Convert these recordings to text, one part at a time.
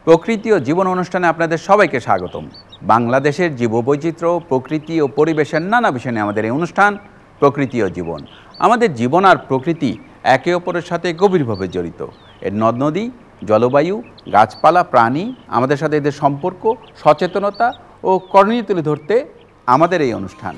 প্রকৃতি ও জীবন অনুষ্ঠানে আপনাদের সবাইকে স্বাগতম। বাংলাদেশের জীববৈচিত্র্য, প্রকৃতি ও পরিবেশের নানা বিষয় নিয়ে আমাদের এই অনুষ্ঠান প্রকৃতি ও জীবন। আমাদের জীবন আর প্রকৃতি একে অপরের সাথে গভীরভাবে জড়িত। এর নদ নদী, জলবায়ু, গাছপালা, প্রাণী, আমাদের সাথে এদের সম্পর্ক, সচেতনতা ও করণীয় তুলে ধরতে আমাদের এই অনুষ্ঠান।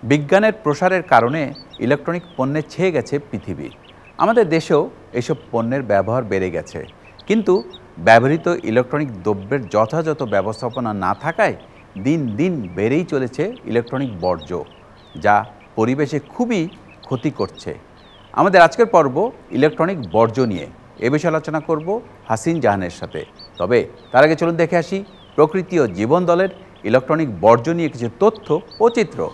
বিজ্ঞানের প্রসারের কারণে ইলেকট্রনিক পণ্যে ছেয়ে গেছে পৃথিবী। আমাদের দেশেও এসব পণ্যের ব্যবহার বেড়ে গেছে, কিন্তু ব্যবহৃত ইলেকট্রনিক দ্রব্যের যথাযথ ব্যবস্থাপনা না থাকায় দিন দিন বেড়েই চলেছে ইলেকট্রনিক বর্জ্য, যা পরিবেশে খুবই ক্ষতি করছে। আমাদের আজকের পর্ব ইলেকট্রনিক বর্জ্য নিয়ে। এ বিষয়ে আলোচনা করব হাসিন জাহানের সাথে। তবে তার আগে চলুন দেখে আসি প্রকৃতি ও জীবন দলের ইলেকট্রনিক বর্জ্য নিয়ে কিছু তথ্য ও চিত্র।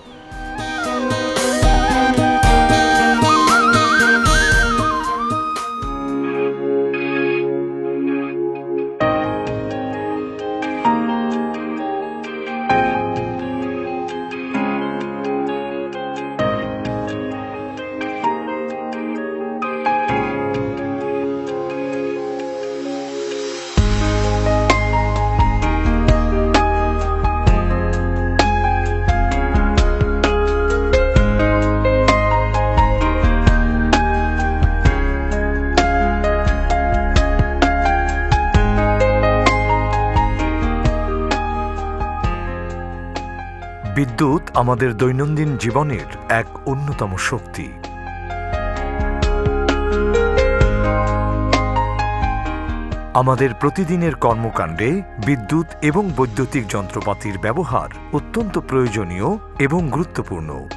বিদ্যুৎ আমাদের দৈনন্দিন জীবনের এক অন্যতম শক্তি। আমাদের প্রতিদিনের কর্মকাণ্ডে বিদ্যুৎ এবং বৈদ্যুতিক যন্ত্রপাতির ব্যবহার অত্যন্ত প্রয়োজনীয় এবং গুরুত্বপূর্ণ।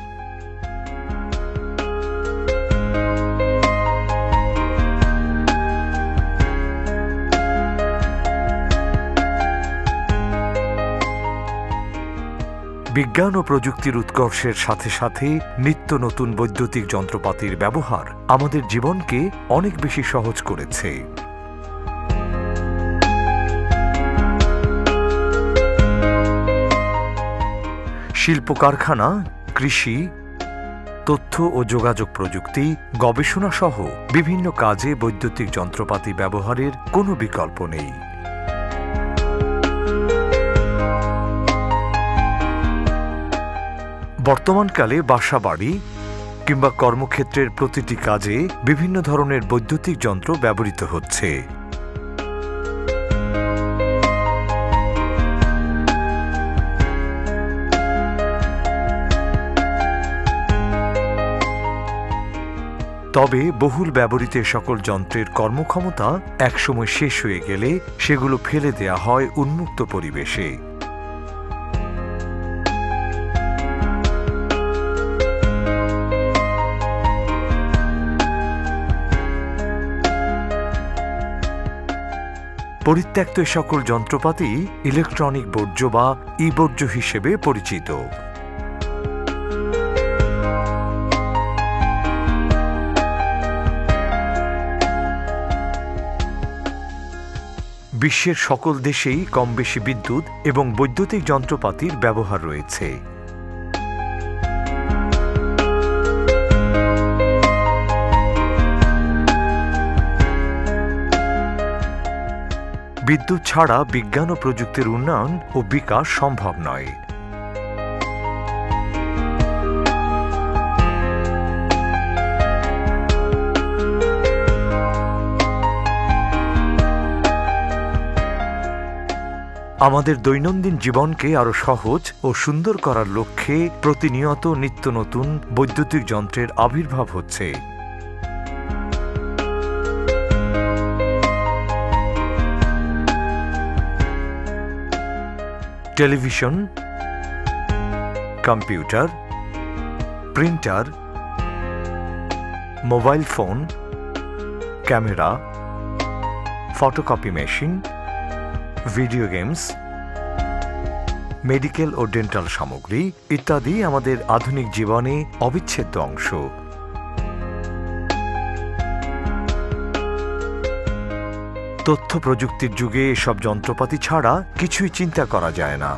বিজ্ঞান ও প্রযুক্তির উৎকর্ষের সাথে সাথে নিত্য নতুন বৈদ্যুতিক যন্ত্রপাতির ব্যবহার আমাদের জীবনকে অনেক বেশি সহজ করেছে। শিল্প কারখানা, কৃষি, তথ্য ও যোগাযোগ প্রযুক্তি, গবেষণা সহ বিভিন্ন কাজে বৈদ্যুতিক যন্ত্রপাতি ব্যবহারের কোনো বিকল্প নেই। বর্তমানকালে বাসাবাড়ি কিংবা কর্মক্ষেত্রের প্রতিটি কাজে বিভিন্ন ধরনের বৈদ্যুতিক যন্ত্র ব্যবহৃত হচ্ছে। তবে বহুল ব্যবহৃত সকল যন্ত্রের কর্মক্ষমতা একসময় শেষ হয়ে গেলে সেগুলো ফেলে দেয়া হয় উন্মুক্ত পরিবেশে। পরিত্যক্ত সকল যন্ত্রপাতি ইলেকট্রনিক বর্জ্য বা ই-বর্জ্য হিসেবে পরিচিত। বিশ্বের সকল দেশেই কমবেশি বিদ্যুৎ এবং বৈদ্যুতিক যন্ত্রপাতির ব্যবহার রয়েছে। বিদ্যুৎ ছাড়া বিজ্ঞান ও প্রযুক্তির উন্নয়ন ও বিকাশ সম্ভব নয়। আমাদের দৈনন্দিন জীবনকে আরো সহজ ও সুন্দর করার লক্ষ্যে প্রতিনিয়ত নিত্য নতুন বৈদ্যুতিক যন্ত্রের আবির্ভাব হচ্ছে। Television, computer, printer, mobile phone, camera, photocopy machine, video games, medical ও ডেন্টাল সামগ্রী ইত্যাদি আমাদের আধুনিক জীবনে অবিচ্ছেদ্য অংশ। তথ্য প্রযুক্তির যুগে এসব যন্ত্রপাতি ছাড়া কিছুই চিন্তা করা যায় না।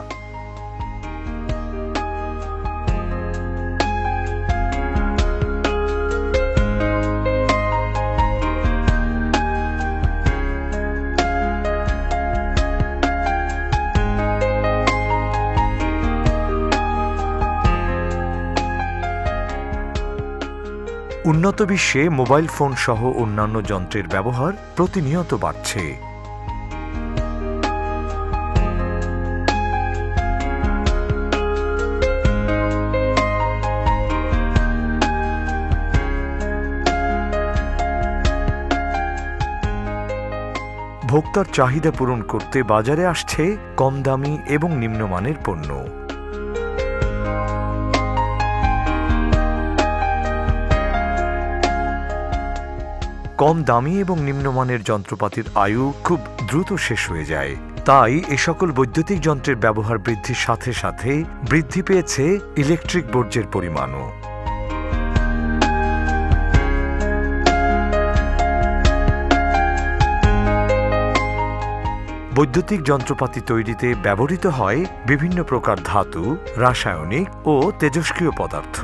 উন্নত বিশ্বে মোবাইল ফোন সহ অন্যান্য যন্ত্রের ব্যবহার প্রতিনিয়ত বাড়ছে। ভোক্তার চাহিদা পূরণ করতে বাজারে আসছে কম দামি এবং নিম্নমানের পণ্য। কম দামি এবং নিম্নমানের যন্ত্রপাতির আয়ু খুব দ্রুত শেষ হয়ে যায়। তাই এ সকল বৈদ্যুতিক যন্ত্রের ব্যবহার বৃদ্ধির সাথে সাথে বৃদ্ধি পেয়েছে ইলেকট্রিক বর্জ্যের পরিমাণও। বৈদ্যুতিক যন্ত্রপাতি তৈরিতে ব্যবহৃত হয় বিভিন্ন প্রকার ধাতু, রাসায়নিক ও তেজস্ক্রিয় পদার্থ।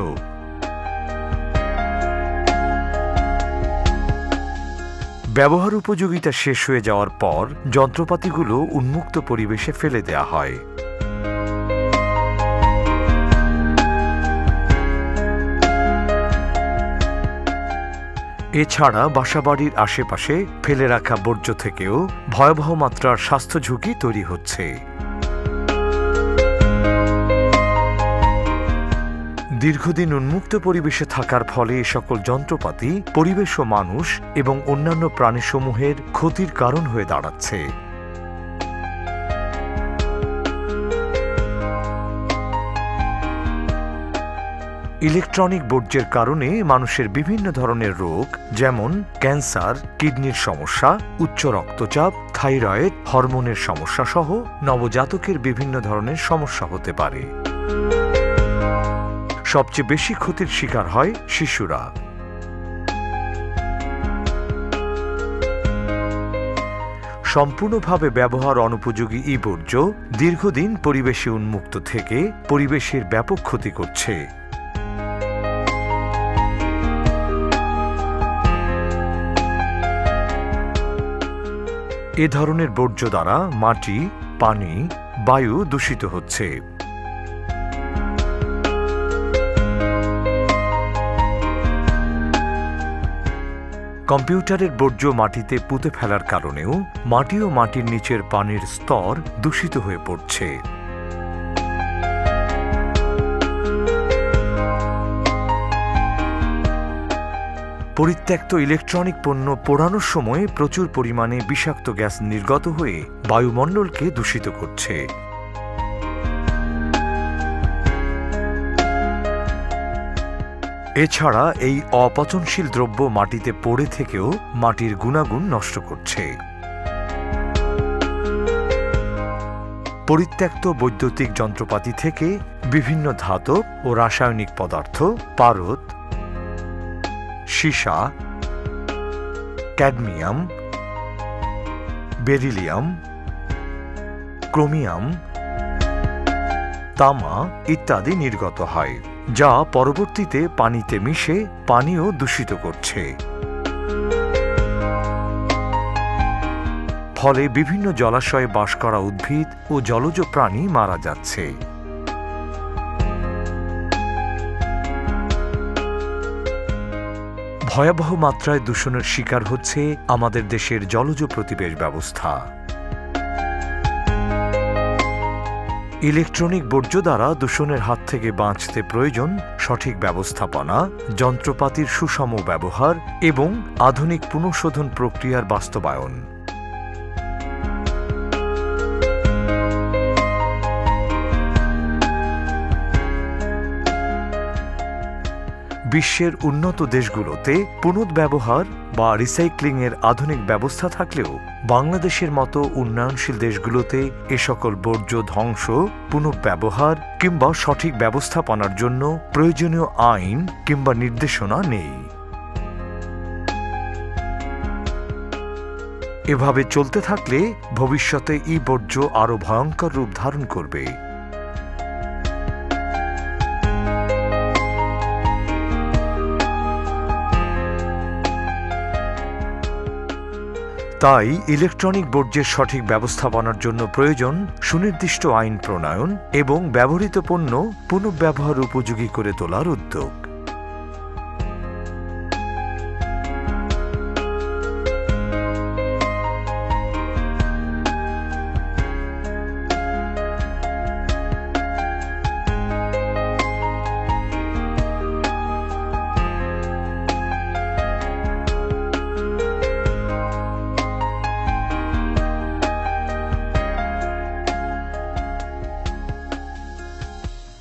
ব্যবহার উপযোগিতা শেষ হয়ে যাওয়ার পর যন্ত্রপাতিগুলো উন্মুক্ত পরিবেশে ফেলে দেওয়া হয়। এছাড়া বাসাবাড়ির আশেপাশে ফেলে রাখা বর্জ্য থেকেও ভয়াবহ মাত্রার স্বাস্থ্য ঝুঁকি তৈরি হচ্ছে। দীর্ঘদিন উন্মুক্ত পরিবেশে থাকার ফলে এ সকল যন্ত্রপাতি পরিবেশ ও মানুষ এবং অন্যান্য প্রাণীসমূহের ক্ষতির কারণ হয়ে দাঁড়াচ্ছে। ইলেকট্রনিক বর্জ্যের কারণে মানুষের বিভিন্ন ধরনের রোগ যেমন ক্যান্সার, কিডনির সমস্যা, উচ্চ রক্তচাপ, থাইরয়েড, হরমোনের সমস্যা সহ নবজাতকের বিভিন্ন ধরনের সমস্যা হতে পারে। সবচেয়ে বেশি ক্ষতির শিকার হয় শিশুরা। সম্পূর্ণভাবে ব্যবহার অনুপযোগী ই বর্জ্য দীর্ঘদিন পরিবেশে উন্মুক্ত থেকে পরিবেশের ব্যাপক ক্ষতি করছে। এ ধরনের বর্জ্য দ্বারা মাটি, পানি, বায়ু দূষিত হচ্ছে। কম্পিউটারের বর্জ্য মাটিতে পুঁতে ফেলার কারণেও মাটি ও মাটির নিচের পানির স্তর দূষিত হয়ে পড়ছে। পরিত্যক্ত ইলেকট্রনিক পণ্য পোড়ানোর সময় প্রচুর পরিমাণে বিষাক্ত গ্যাস নির্গত হয়ে বায়ুমণ্ডলকে দূষিত করছে। এছাড়া এই অপচনশীল দ্রব্য মাটিতে পড়ে থেকেও মাটির গুণাগুণ নষ্ট করছে। পরিত্যক্ত বৈদ্যুতিক যন্ত্রপাতি থেকে বিভিন্ন ধাতব ও রাসায়নিক পদার্থ, পারদ, সীসা, ক্যাডমিয়াম, বেরিলিয়াম, ক্রোমিয়াম, তামা ইত্যাদি নির্গত হয়, যা পরবর্তীতে পানিতে মিশে পানিও দূষিত করছে। ফলে বিভিন্ন জলাশয়ে বাস করা উদ্ভিদ ও জলজ প্রাণী মারা যাচ্ছে। ভয়াবহ মাত্রায় দূষণের শিকার হচ্ছে আমাদের দেশের জলজ প্রতিবেশ ব্যবস্থা। ইলেকট্রনিক বর্জ্য দ্বারা দূষণের হাত থেকে বাঁচতে প্রয়োজন সঠিক ব্যবস্থাপনা, যন্ত্রপাতির সুষম ব্যবহার এবং আধুনিক পুনঃশোধন প্রক্রিয়ার বাস্তবায়ন। বিশ্বের উন্নত দেশগুলোতে পুনর্ব্যবহার বা রিসাইক্লিংয়ের আধুনিক ব্যবস্থা থাকলেও বাংলাদেশের মতো উন্নয়নশীল দেশগুলোতে এ সকল বর্জ্য ধ্বংস, পুনর্ব্যবহার কিংবা সঠিক ব্যবস্থাপনার জন্য প্রয়োজনীয় আইন কিংবা নির্দেশনা নেই। এভাবে চলতে থাকলে ভবিষ্যতে বর্জ্য আরও ভয়ঙ্কর রূপ ধারণ করবে। তাই ইলেকট্রনিক বর্জ্যের সঠিক ব্যবস্থাপনার জন্য প্রয়োজন সুনির্দিষ্ট আইন প্রণয়ন এবং ব্যবহৃত পণ্য পুনর্ব্যবহার উপযোগী করে তোলার উদ্যোগ।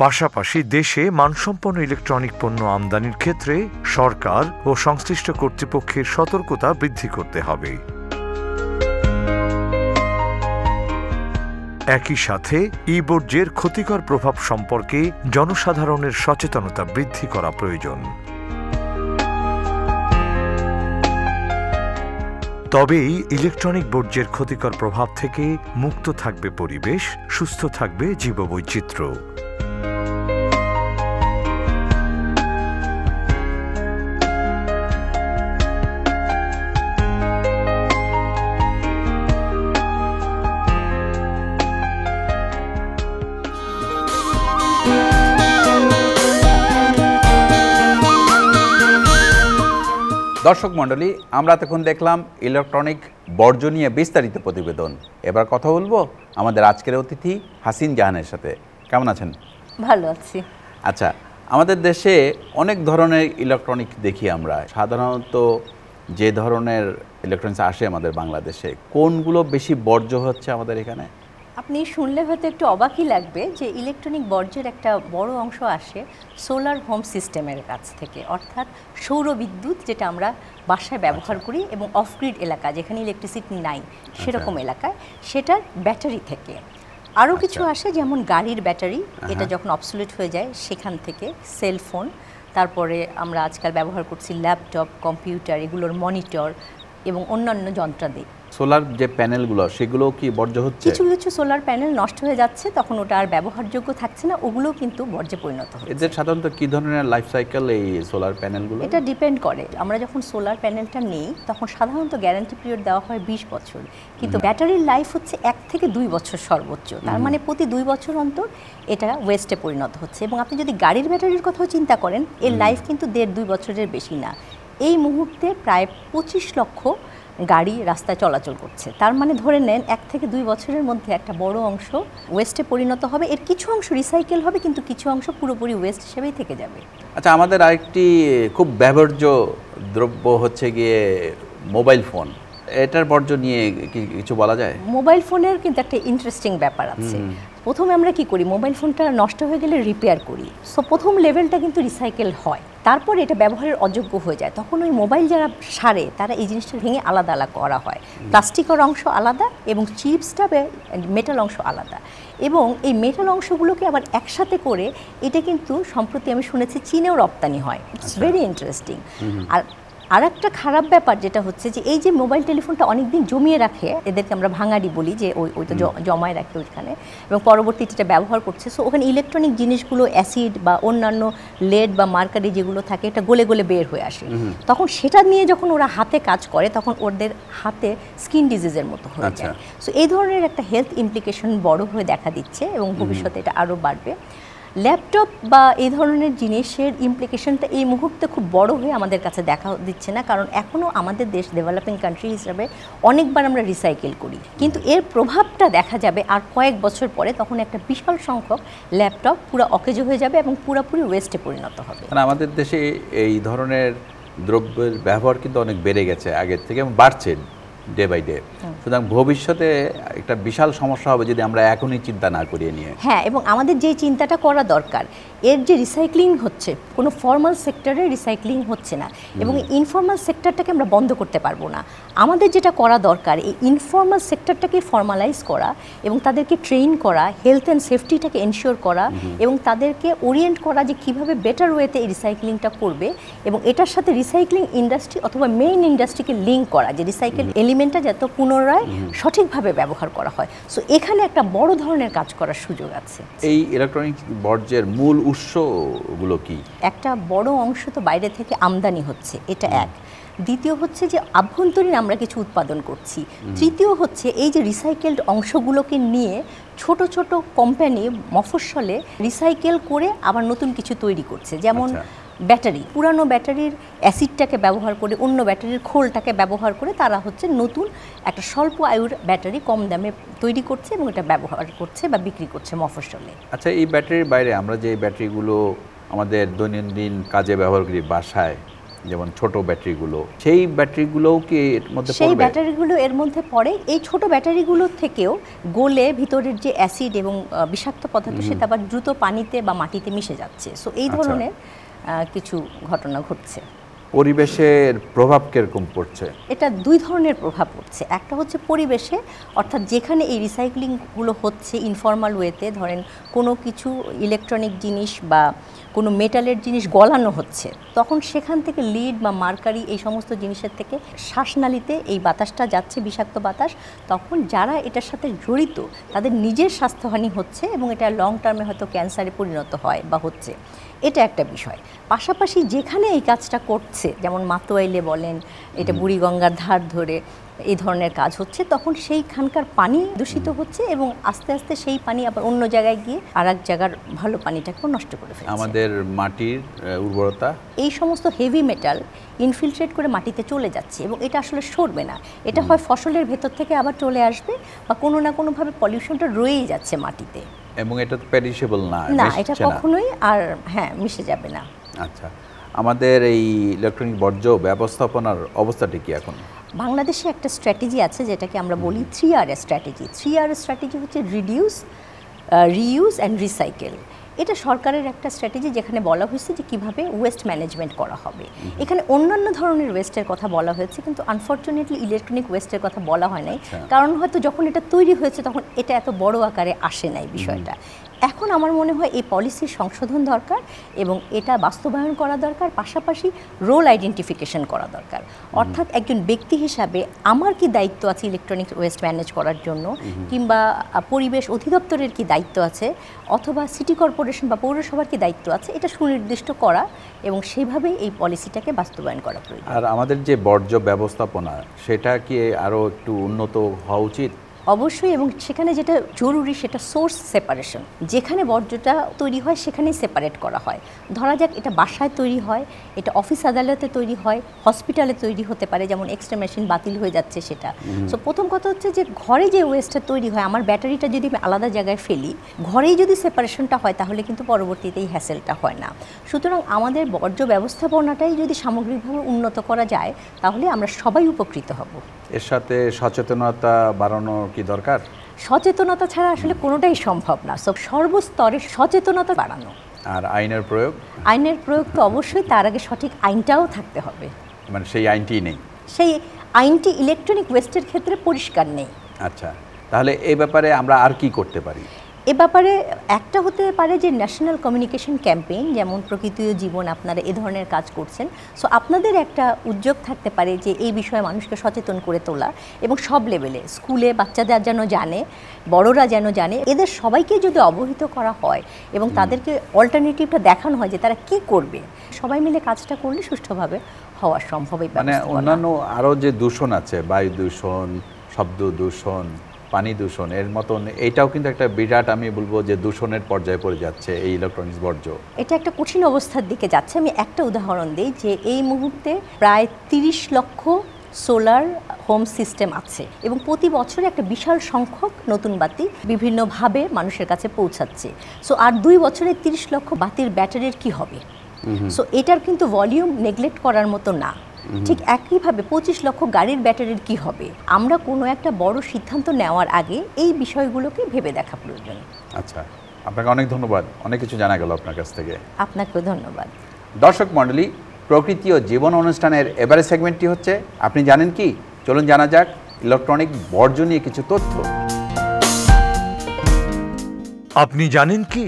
পাশাপাশি দেশে মানসম্পন্ন ইলেকট্রনিক পণ্য আমদানির ক্ষেত্রে সরকার ও সংশ্লিষ্ট কর্তৃপক্ষের সতর্কতা বৃদ্ধি করতে হবে। একই সাথে বর্জ্যের ক্ষতিকর প্রভাব সম্পর্কে জনসাধারণের সচেতনতা বৃদ্ধি করা প্রয়োজন। তবেই ইলেকট্রনিক বর্জ্যের ক্ষতিকর প্রভাব থেকে মুক্ত থাকবে পরিবেশ, সুস্থ থাকবে জীববৈচিত্র্য। দর্শক মণ্ডলী, আমরা তখন দেখলাম ইলেকট্রনিক বর্জ্য নিয়ে বিস্তারিত প্রতিবেদন। এবার কথা বলবো আমাদের আজকের অতিথি হাসিন জাহানের সাথে। কেমন আছেন? ভালো আছি। আচ্ছা, আমাদের দেশে অনেক ধরনের ইলেকট্রনিক দেখি আমরা। সাধারণত যে ধরনের ইলেকট্রনিক্স আসে আমাদের বাংলাদেশে, কোনগুলো বেশি বর্জ্য হচ্ছে আমাদের এখানে? আপনি শুনলে হয়তো একটু অবাকই লাগবে যে ইলেকট্রনিক বর্জ্যের একটা বড় অংশ আসে সোলার হোম সিস্টেমের কাছ থেকে, অর্থাৎ সৌর বিদ্যুৎ যেটা আমরা বাসায় ব্যবহার করি এবং অফ গ্রিড এলাকা যেখানে ইলেকট্রিসিটি নাই সেরকম এলাকায়, সেটার ব্যাটারি থেকে। আরও কিছু আসে যেমন গাড়ির ব্যাটারি, এটা যখন অবসোলিউট হয়ে যায় সেখান থেকে, সেলফোন, তারপরে আমরা আজকাল ব্যবহার করছি ল্যাপটপ, কম্পিউটার, এগুলোর মনিটর এবং অন্যান্য যন্ত্রাদি। সোলার যে প্যানেলগুলো সেগুলো কি বর্জ্য হচ্ছে? কিছু কিছু সোলার প্যানেল নষ্ট হয়ে যাচ্ছে, তখন ওটা আর ব্যবহারযোগ্য থাকছে না, ওগুলোও কিন্তু বর্জ্যে পরিণত হচ্ছে। এদের সাধারণত কি ধরনের লাইফ সাইকেল এই সোলার প্যানেলগুলো? এটা ডিপেন্ড করে। আমরা যখন সোলার প্যানেলটা নিই তখন সাধারণত গ্যারান্টি পিরিয়ড দেওয়া হয় 20 বছর, কিন্তু ব্যাটারির লাইফ হচ্ছে 1 থেকে 2 বছর সর্বোচ্চ। তার মানে প্রতি 2 বছর অন্তর এটা ওয়েস্টে পরিণত হচ্ছে। এবং আপনি যদি গাড়ির ব্যাটারির কথাও চিন্তা করেন, এর লাইফ কিন্তু 1.5-2 বছরের বেশি না। এই মুহূর্তে প্রায় 25 লক্ষ গাড়ি রাস্তায় চলাচল করছে। তার মানে ধরে নেন 1 থেকে 2 বছরের মধ্যে একটা বড় অংশ ওয়েস্টে পরিণত হবে। এর কিছু অংশ রিসাইকেল হবে, কিন্তু কিছু অংশ পুরোপুরি ওয়েস্ট হিসেবেই থেকে যাবে। আচ্ছা, আমাদের আরেকটি খুব ব্যবহার্য দ্রব্য হচ্ছে গিয়ে মোবাইল ফোন। এটার বর্জ্য নিয়ে কিছু বলা যায়? মোবাইল ফোনের কিন্তু একটা ইন্টারেস্টিং ব্যাপার আছে। প্রথমে আমরা কি করি, মোবাইল ফোনটা নষ্ট হয়ে গেলে রিপেয়ার করি। সো প্রথম লেভেলটা কিন্তু রিসাইকেল হয়, তারপর এটা ব্যবহারের অযোগ্য হয়ে যায়। তখন ওই মোবাইল যারা সারে তারা এই জিনিসটা ভেঙে আলাদা আলাদা করা হয়। প্লাস্টিকের অংশ আলাদা এবং চিপসটা মেটাল অংশ আলাদা, এবং এই মেটাল অংশগুলোকে আবার একসাথে করে এটা কিন্তু সম্প্রতি আমি শুনেছি চীনেও রপ্তানি হয়। It's very interesting. আর একটা খারাপ ব্যাপার যেটা হচ্ছে যে এই যে মোবাইল টেলিফোনটা অনেকদিন জমিয়ে রাখে, এদেরকে আমরা ভাঙাড়ি বলি, যে ওই তো জমায় রাখে ওইখানে, এবং পরবর্তীতে এটা ব্যবহার করছে। সো ওখানে ইলেকট্রনিক জিনিসগুলো, অ্যাসিড বা অন্যান্য লেড বা মার্কারি যেগুলো থাকে, এটা গলে গলে বের হয়ে আসে। তখন সেটা নিয়ে যখন ওরা হাতে কাজ করে তখন ওদের হাতে স্কিন ডিজিজের মতো হয়ে যায়। সো এই ধরনের একটা হেলথ ইমপ্লিকেশন বড় হয়ে দেখা দিচ্ছে এবং ভবিষ্যতে এটা আরও বাড়বে। ল্যাপটপ বা এই ধরনের জিনিসের ইমপ্লিকেশনটা এই মুহূর্তে খুব বড় হয়ে আমাদের কাছে দেখা দিচ্ছে না, কারণ এখনও আমাদের দেশ ডেভেলপিং কান্ট্রি হিসাবে অনেকবার আমরা রিসাইকেল করি, কিন্তু এর প্রভাবটা দেখা যাবে আর কয়েক বছর পরে। তখন একটা বিশাল সংখ্যক ল্যাপটপ পুরো অকেজো হয়ে যাবে এবং পুরোপুরি ওয়েস্টে পরিণত হবে। আমাদের দেশে এই ধরনের দ্রব্যের ব্যবহার কিন্তু অনেক বেড়ে গেছে আগের থেকে এবং বাড়ছে ডে বাই ডে। সুতরাং ভবিষ্যতে একটা বিশাল সমস্যা হবে যদি আমরা এখনই চিন্তা না করিয়ে নিয়ে। হ্যাঁ, এবং আমাদের যে চিন্তাটা করা দরকার, এর যে রিসাইক্লিং হচ্ছে কোনো ফর্মাল সেক্টরে রিসাইক্লিং হচ্ছে না, এবং ইনফর্মাল সেক্টরটাকে আমরা বন্ধ করতে পারবো না। আমাদের যেটা করা দরকার এই ইনফর্মাল সেক্টরটাকে ফর্মালাইজ করা এবং তাদেরকে ট্রেন করা, হেলথ অ্যান্ড সেফটিটাকে এনশিওর করা এবং তাদেরকে ওরিয়েন্ট করা যে কীভাবে বেটার ওয়েতে এই রিসাইক্লিংটা করবে, এবং এটার সাথে রিসাইক্লিং ইন্ডাস্ট্রি অথবা মেইন ইন্ডাস্ট্রিকে লিঙ্ক করা, যে রিসাইকেল এলিমেন্টটা যাতে পুনরায় সঠিকভাবে ব্যবহার করা হয়। সো এখানে একটা বড় ধরনের কাজ করার সুযোগ আছে। এই ইলেকট্রনিক বর্জ্যের মূল উৎসগুলো কি? একটা বড় অংশ তো বাইরে থেকে আমদানি হচ্ছে, এটা এক। দ্বিতীয় হচ্ছে যে আভ্যন্তরীণ আমরা কিছু উৎপাদন করছি। তৃতীয় হচ্ছে এই যে রিসাইকেলড অংশগুলোকে নিয়ে ছোট ছোট কোম্পানি মফস্বলে রিসাইকেল করে আবার নতুন কিছু তৈরি করছে, যেমন ব্যাটারি, পুরানো ব্যাটারির অ্যাসিডটাকে ব্যবহার করে, অন্য ব্যাটারির খোলটাকে ব্যবহার করে তারা হচ্ছে নতুন একটা স্বল্প আয়ুর ব্যাটারি কম দামে তৈরি করছে এবং এটা ব্যবহার করছে বা বিক্রি করছে মফস্বলে। আচ্ছা, এই ব্যাটারির বাইরে আমরা যে ব্যাটারিগুলো আমাদের দৈনন্দিন কাজে ব্যবহার করি বাসায়, যেমন ছোট ব্যাটারিগুলো, সেই ব্যাটারিগুলোও কি এর মধ্যে পড়বে? সেই ব্যাটারিগুলো এর মধ্যে পড়ে। এই ছোট ব্যাটারিগুলোর থেকেও গলে ভিতরের যে অ্যাসিড এবং বিষাক্ত পদার্থ সেটা আবার দ্রুত পানিতে বা মাটিতে মিশে যাচ্ছে। সো এই ধরনের কিছু ঘটনা ঘটছে। পরিবেশের প্রভাব কিরকম পড়ছে? এটা দুই ধরনের প্রভাব পড়ছে। একটা হচ্ছে পরিবেশে, অর্থাৎ যেখানে এই রিসাইক্লিংগুলো হচ্ছে ইনফর্মাল ওয়েতে, ধরেন কোনো কিছু ইলেকট্রনিক জিনিস বা কোনো মেটালের জিনিস গলানো হচ্ছে, তখন সেখান থেকে লিড বা মার্কারি এই সমস্ত জিনিসের থেকে শ্বাসনালীতে এই বাতাসটা যাচ্ছে, বিষাক্ত বাতাস। তখন যারা এটার সাথে জড়িত তাদের নিজের স্বাস্থ্যহানি হচ্ছে এবং এটা লং টার্মে হয়তো ক্যান্সারে পরিণত হয় বা হচ্ছে। এটা একটা বিষয়। পাশাপাশি যেখানে এই কাজটা করছে, যেমন মাতোয়াইলে বলেন, এটা বুড়িগঙ্গার ধার ধরে এই ধরনের কাজ হচ্ছে, তখন সেইখানকার পানি দূষিত হচ্ছে এবং আস্তে আস্তে সেই পানি আবার অন্য জায়গায় গিয়ে আর এক জায়গার ভালো পানিটাকেও নষ্ট করে ফেলছে। আমাদের মাটির উর্বরতা, এই সমস্ত হেভি মেটাল ইনফিলট্রেট করে মাটিতে চলে যাচ্ছে এবং এটা আসলে সরবে না। এটা হয় ফসলের ভেতর থেকে আবার চলে আসবে বা কোনো না কোনোভাবে পলিউশনটা রয়েই যাচ্ছে মাটিতে, এবং এটা তো পেরিশেবল না, এটা কখনোই আর মিশে যাবে না। আচ্ছা, আমাদের এই ইলেকট্রনিক বর্জ্য ব্যবস্থাপনার অবস্থাটি কি এখন? বাংলাদেশে একটা স্ট্র্যাটেজি আছে যেটাকে আমরা বলি 3R স্ট্র্যাটেজি। 3R স্ট্র্যাটেজি হচ্ছে রিডিউস, রিইউজ অ্যান্ড রিসাইকেল। এটা সরকারের একটা স্ট্র্যাটেজি যেখানে বলা হয়েছে যে কীভাবে ওয়েস্ট ম্যানেজমেন্ট করা হবে। এখানে অন্যান্য ধরনের ওয়েস্টের কথা বলা হয়েছে, কিন্তু আনফর্চুনেটলি ইলেকট্রনিক ওয়েস্টের কথা বলা হয় নাই, কারণ হয়তো যখন এটা তৈরি হয়েছে তখন এটা এত বড় আকারে আসে নাই বিষয়টা। এখন আমার মনে হয় এই পলিসির সংশোধন দরকার এবং এটা বাস্তবায়ন করা দরকার, পাশাপাশি রোল আইডেন্টিফিকেশন করা দরকার। অর্থাৎ একজন ব্যক্তি হিসাবে আমার কি দায়িত্ব আছে ইলেকট্রনিক ওয়েস্ট ম্যানেজ করার জন্য, কিংবা পরিবেশ অধিদপ্তরের কি দায়িত্ব আছে, অথবা সিটি কর্পোরেশন বা পৌরসভার কি দায়িত্ব আছে, এটা সুনির্দিষ্ট করা এবং সেভাবেই এই পলিসিটাকে বাস্তবায়ন করা প্রয়োজন। আর আমাদের যে বর্জ্য ব্যবস্থাপনা, সেটা কি আরও একটু উন্নত হওয়া উচিত? অবশ্যই, এবং সেখানে যেটা জরুরি সেটা সোর্স সেপারেশন। যেখানে বর্জ্যটা তৈরি হয় সেখানেই সেপারেট করা হয়। ধরা যাক এটা বাসায় তৈরি হয়, এটা অফিস আদালতে তৈরি হয়, হসপিটালে তৈরি হতে পারে, যেমন এক্সরে মেশিন বাতিল হয়ে যাচ্ছে সেটা। সো প্রথম কথা হচ্ছে যে ঘরে যে ওয়েস্টটা তৈরি হয়, আমার ব্যাটারিটা যদি আমি আলাদা জায়গায় ফেলি, ঘরেই যদি সেপারেশনটা হয় তাহলে কিন্তু পরবর্তীতে এই হ্যাসেলটা হয় না। সুতরাং আমাদের বর্জ্য ব্যবস্থাপনাটাই যদি সামগ্রিকভাবে উন্নত করা যায় তাহলে আমরা সবাই উপকৃত হব। এর সাথে সচেতনতা বাড়ানো কি দরকার? সচেতনতা ছাড়া আসলে কোনোটাই সম্ভব না। সব সর্বস্তরে সচেতনতা বাড়ানো। আর আইনের প্রয়োগ? আইনের প্রয়োগ তো অবশ্যই, তার আগে সঠিক আইনটাও থাকতে হবে। মানে সেই আইনটি নেই? সেই আইনটি ইলেকট্রনিক ওয়েস্টের ক্ষেত্রে পরিষ্কার নেই। আচ্ছা, তাহলে এই ব্যাপারে আমরা আর কি করতে পারি? এ ব্যাপারে একটা হতে পারে যে ন্যাশনাল কমিউনিকেশন ক্যাম্পেইন, যেমন প্রকৃতি ও জীবন, আপনারা এ ধরনের কাজ করছেন। সো আপনাদের একটা উদ্যোগ থাকতে পারে যে এই বিষয়ে মানুষকে সচেতন করে তোলা, এবং সব লেভেলে, স্কুলে বাচ্চাদের যেন জানে, বড়রা যেন জানে, এদের সবাইকে যদি অবহিত করা হয় এবং তাদেরকে অল্টারনেটিভটা দেখানো হয় যে তারা কি করবে, সবাই মিলে কাজটা করলে সুষ্ঠুভাবে হওয়া সম্ভব। মানে অন্যান্য আরও যে দূষণ আছে, বায়ু দূষণ, শব্দ দূষণ, পানি দূষণ, এর মতন এইটাও কিন্তু একটা বিরাট, আমি বলবো যে দূষণের পর্যায়ে পড়ে যাচ্ছে এই ইলেকট্রনিক্স বর্জ্য। এটা একটা কঠিন অবস্থার দিকে যাচ্ছে। আমি একটা উদাহরণ দিই যে এই মুহূর্তে প্রায় 30 লক্ষ সোলার হোম সিস্টেম আছে এবং প্রতি বছরে একটা বিশাল সংখ্যক নতুন বাতি বিভিন্নভাবে মানুষের কাছে পৌঁছাচ্ছে। সো আর 2 বছরে 30 লক্ষ বাতির ব্যাটারির কি হবে? সো এটার কিন্তু ভলিউম নেগলেক্ট করার মতো না। ঠিক একইভাবে 25 লক্ষ গাড়ির ব্যাটারির কি হবে। আমরা কোনো একটা বড় সিদ্ধান্ত নেওয়ার আগে এই বিষয়গুলোকে ভেবে দেখা প্রয়োজন। আচ্ছা, আপনাকে অনেক ধন্যবাদ, অনেক কিছু জানা গেল আপনার কাছ থেকে। আপনাকেও ধন্যবাদ। দর্শক মণ্ডলী, প্রকৃতি ও জীবন অনুষ্ঠানের এবারের সেগমেন্টটি হচ্ছে আপনি জানেন কি। চলুন জানা যাক ইলেকট্রনিক বর্জ্য নিয়ে কিছু তথ্য। আপনি জানেন কি,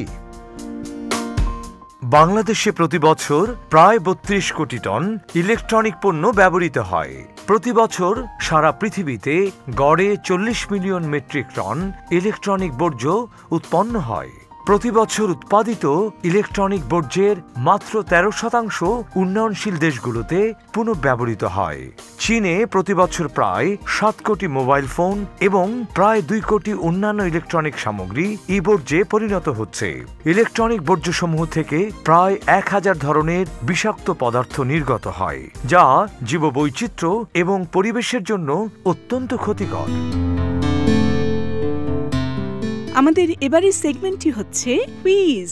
বাংলাদেশে প্রতি বছর প্রায় 32 কোটি টন ইলেকট্রনিক পণ্য ব্যবহৃত হয়। প্রতি বছর সারা পৃথিবীতে গড়ে 40 মিলিয়ন মেট্রিক টন ইলেকট্রনিক বর্জ্য উৎপন্ন হয়। প্রতি বছর উৎপাদিত ইলেকট্রনিক বর্জ্যের মাত্র 13% উন্নয়নশীল দেশগুলোতে পুনঃব্যবহৃত হয়। চীনে প্রতি বছর প্রায় 7 কোটি মোবাইল ফোন এবং প্রায় 2 কোটি অন্যান্য ইলেকট্রনিক সামগ্রী ই বর্জ্যে পরিণত হচ্ছে। ইলেকট্রনিক বর্জ্যসমূহ থেকে প্রায় 1000 ধরনের বিষাক্ত পদার্থ নির্গত হয়, যা জীববৈচিত্র্য এবং পরিবেশের জন্য অত্যন্ত ক্ষতিকর। আমাদের এবারের সেগমেন্টটি হচ্ছে কুইজ।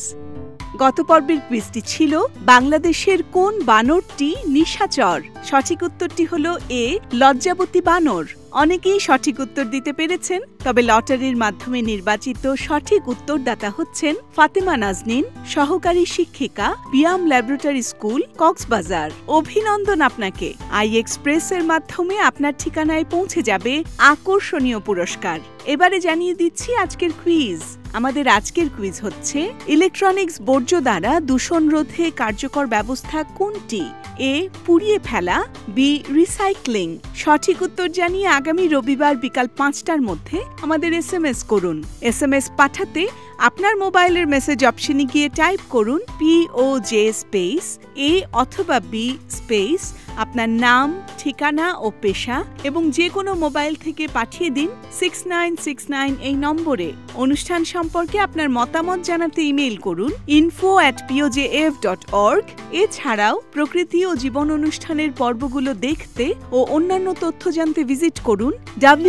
গত পর্বের কুইজটি ছিল বাংলাদেশের কোন বানরটি নিশাচর। সঠিক উত্তরটি হলো এ, লজ্জাবতী বানর। অনেকেই সঠিক উত্তর দিতে পেরেছেন, তবে লটারির মাধ্যমে নির্বাচিত সঠিক উত্তরদাতা হচ্ছেন ফাতেমা নাজনীন, সহকারী শিক্ষিকা, বিয়াম ল্যাবরেটরি স্কুল, কক্সবাজার। অভিনন্দন আপনাকে। আই এক্সপ্রেসের মাধ্যমে আপনার ঠিকানায় পৌঁছে যাবে আকর্ষণীয় পুরস্কার। এবারে জানিয়ে দিচ্ছি আজকের কুইজ। আমাদের আজকের কুইজ হচ্ছে ইলেকট্রনিক্স বর্জ্য দ্বারা দূষণ রোধে কার্যকর ব্যবস্থা কোনটি? এ, পুড়িয়ে ফেলা, বি, রিসাইক্লিং। সঠিক উত্তর জানিয়ে আগামী রবিবার বিকাল 5টার মধ্যে আমাদের SMS করুন। SMS পাঠাতে আপনার মোবাইলের মেসেজ অপশনে গিয়ে টাইপ করুন POJ স্পেস A অথবা B স্পেস আপনার নাম, ঠিকানা ও পেশা এবং যে কোনো মোবাইল থেকে পাঠিয়ে দিন 6969 এই নম্বরে। অনুষ্ঠান সম্পর্কে আপনার মতামত জানাতে ইমেইল করুন info@pojf.org। এছাড়াও প্রকৃতি ও জীবন অনুষ্ঠানের পর্বগুলো দেখতে ও অন্যান্য তথ্য জানতে ভিজিট করুন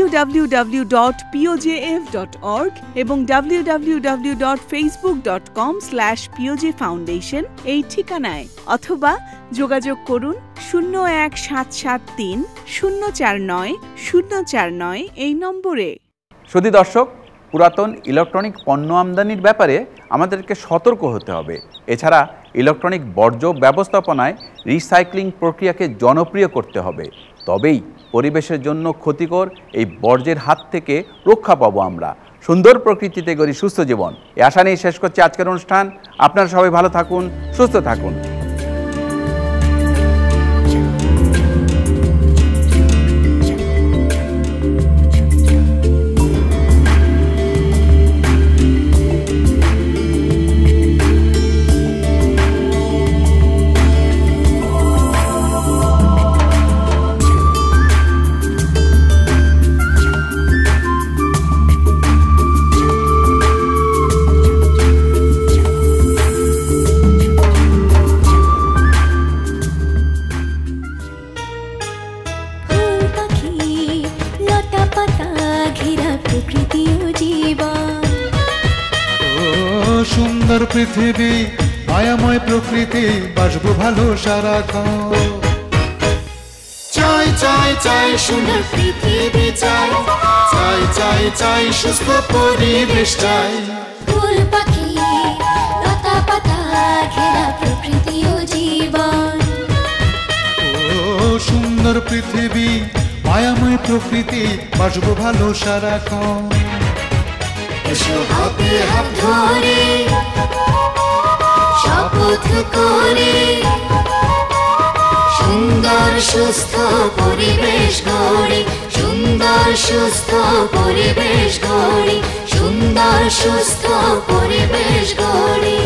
www.pojf.org এবং www.facebook.com/pojfoundation এই ঠিকানায়, অথবা যোগাযোগ করুন 01773 049 049 এই নম্বরে। শুধু দর্শক, পুরাতন ইলেকট্রনিক পণ্য আমদানির ব্যাপারে আমাদেরকে সতর্ক হতে হবে। এছাড়া ইলেকট্রনিক বর্জ্য ব্যবস্থাপনায় রিসাইক্লিং প্রক্রিয়াকে জনপ্রিয় করতে হবে। তবেই পরিবেশের জন্য ক্ষতিকর এই বর্জ্যের হাত থেকে রক্ষা পাবো আমরা। সুন্দর প্রকৃতিতে গড়ি সুস্থ জীবন, এই আশা নিয়ে শেষ করছি আজকের অনুষ্ঠান। আপনারা সবাই ভালো থাকুন, সুস্থ থাকুন। সুন্দর পৃথিবী, মায়াময় প্রকৃতি, বাসবো ভালো সারাক্ষণ। চাই চাই চাই সুন্দর পৃথিবী চাই, চাই চাই চাই সুস্থ পরিবেশ চাই। ফুল পাখি লতা পাতা ঘেরা প্রকৃতি ও জীবন। ও সুন্দর পৃথিবী, মায়াময় প্রকৃতি, বাসবো ভালো সারাক্ষণ। এসো হাতে হাত ধরে শপথ করে সুন্দর সুস্থ পরিবেশ গড়ি, সুন্দর সুস্থ পরিবেশ গড়ি, সুন্দর সুস্থ পরিবেশ গড়ি।